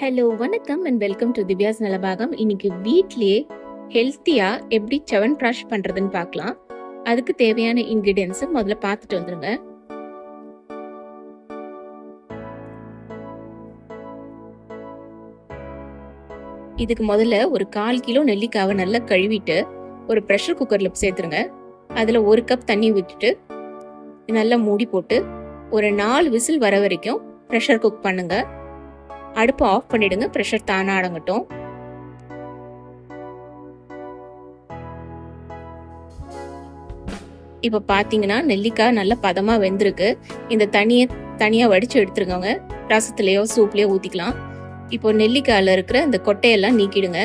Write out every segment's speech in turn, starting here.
Hello வணக்கம் and welcome to Divya's Nalabagam. இன்னைக்கு வீட்லயே ஹெல்த்தியா எப்படி சவன்பிராஷ் பண்றதுன்னு பார்க்கலாம். அதுக்கு தேவையான இன்கிரிடியன்ஸ் முதல்ல பார்த்துட்டு வந்துருங்க. இதுக்கு முதல்ல ஒரு 1/4 கிலோ நெல்லிக்காவை நல்லா கழுவிட்டு ஒரு ப்ரெஷர் குக்கர்ல சேர்த்துருங்க. அதுல 1 கப் தண்ணி விட்டுட்டு நல்லா மூடி போட்டு ஒரு 4 விசில் வர வரைக்கும் ப்ரெஷர் குக் பண்ணுங்க. அடுப்பு ஆஃப் பண்ணிடுங்க. ப்ரெஷர் தானா அடங்கட்டும். இப்ப பாத்தீங்கன்னா நெல்லிக்காய் நல்ல பதமா வெந்திருக்கு. இந்த தனியா வடிச்சு எடுத்துருக்கோங்க. ரசத்துலயோ சூப்லயோ ஊத்திக்கலாம். இப்போ நெல்லிக்காயில இருக்கிற இந்த கொட்டையெல்லாம் நீக்கிடுங்க.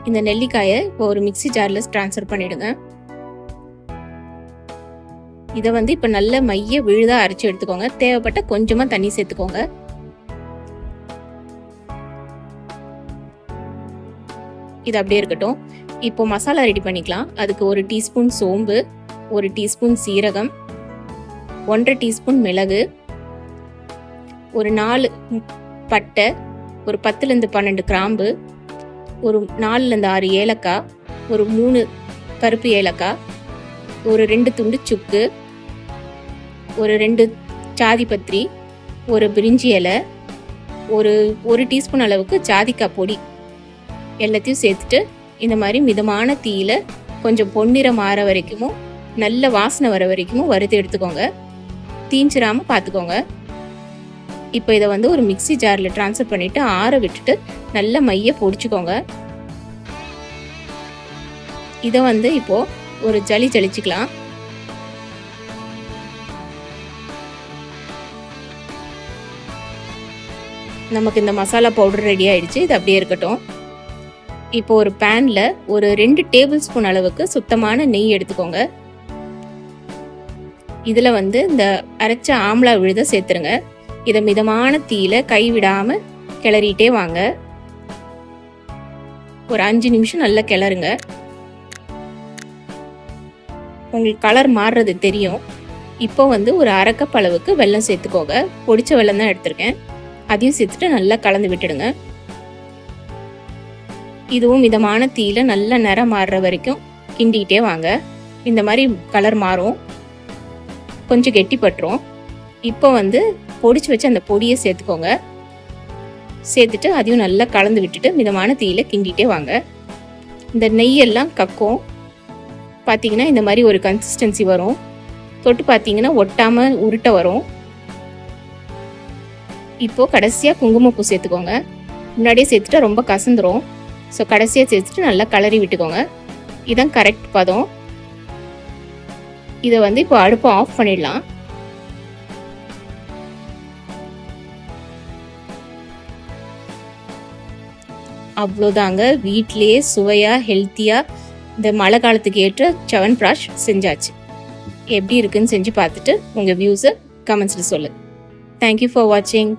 இந்த நெல்லிக்காயை இப்போ ஒரு மிக்ஸி ஜார்ல டிரான்ஸ்ஃபர் பண்ணிடுங்க. இதை இப்ப நல்ல மைய விழுதா அரைச்சு எடுத்துக்கோங்க. தேவைப்பட்ட கொஞ்சமா தண்ணி சேர்த்துக்கோங்க. இது அப்படியே இருக்கட்டும். இப்போ மசாலா ரெடி பண்ணிக்கலாம். அதுக்கு 1 டீஸ்பூன் சோம்பு, 1 டீஸ்பூன் சீரகம், 1.5 டீஸ்பூன் மிளகு, ஒரு 4 பட்டை, ஒரு 10லேருந்து 12 கிராம்பு, ஒரு 4லேருந்து 6 ஏலக்காய், ஒரு 3 கருப்பு ஏலக்காய், ஒரு 2 துண்டு சுக்கு, ஒரு 2 சாதி பத்திரி, ஒரு பிரிஞ்சி இலை, ஒரு டீஸ்பூன் அளவுக்கு ஜாதிக்காய் பொடி எல்லாத்தையும் சேர்த்துட்டு இந்த மாதிரி மிதமான தீயில கொஞ்சம் பொன்னிறம் மாற வரைக்கும் நல்ல வாசனை வர வரைக்கும் வறுத்து எடுத்துக்கோங்க. தீஞ்சிராம பார்த்துக்கோங்க. இப்போ இதை ஒரு மிக்ஸி ஜார்ல டிரான்ஸ்ஃபர் பண்ணிட்டு ஆற விட்டுட்டு நல்ல மைய பொடிச்சுக்கோங்க. இதை இப்போ ஒரு ஜலிச்சுக்கலாம். நமக்கு இந்த மசாலா பவுடர் ரெடி ஆயிடுச்சு. இது அப்படியே இருக்கட்டும். இப்போ ஒரு பேன்ல ஒரு 2 டேபிள் ஸ்பூன் அளவுக்கு சுத்தமான நெய் எடுத்துக்கோங்க. இதுல இந்த அரைச்ச ஆம்லா விழுத சேர்த்துருங்க. இதை மிதமான தீயில கைவிடாம கிளறிட்டே வாங்க. ஒரு 5 நிமிஷம் நல்லா கிளறுங்க. உங்களுக்கு கலர் மாறுறது தெரியும். இப்போ ஒரு 1/2 கப் அளவுக்கு வெல்லம் சேர்த்துக்கோங்க. பொடிச்ச வெல்லம் தான் எடுத்திருக்கேன். அதையும் சேர்த்துட்டு நல்லா கலந்து விட்டுடுங்க. இதுவும் மிதமான தீயில நல்ல நிறம் மாறுற வரைக்கும் கிண்டிகிட்டே வாங்க. இந்த மாதிரி கலர் மாறும், கொஞ்சம் கெட்டி பட்டுரும். இப்போ பொடிச்சு வச்சு அந்த பொடியை சேர்த்துக்கோங்க. சேர்த்துட்டு அதையும் நல்லா கலந்து விட்டுட்டு மிதமான தீயில கிண்டிகிட்டே வாங்க. இந்த நெய்யெல்லாம் கக்கும். பார்த்தீங்கன்னா இந்த மாதிரி ஒரு கன்சிஸ்டன்சி வரும். தொட்டு பார்த்தீங்கன்னா ஒட்டாம உருட்ட வரும். இப்போ கடைசியா குங்குமப்பூ சேர்த்துக்கோங்க. முன்னாடியே சேர்த்துட்டா ரொம்ப கசந்துரும். ஸோ கடைசியா சேர்த்துட்டு நல்லா கலரி விட்டுக்கோங்க. இதான் கரெக்ட் பதம். இதை இப்போ அடுப்பை ஆஃப் பண்ணிடலாம். அவ்வளோதாங்க. வீட்லயே சுவையா ஹெல்த்தியா இந்த மழை காலத்துக்கு ஏற்ற சவன்பிராஷ் செஞ்சாச்சு. எப்படி இருக்குன்னு செஞ்சு பார்த்துட்டு உங்க வியூஸை கமெண்ட்ஸ்ல சொல்லு. தேங்க்யூ ஃபார் வாட்சிங்.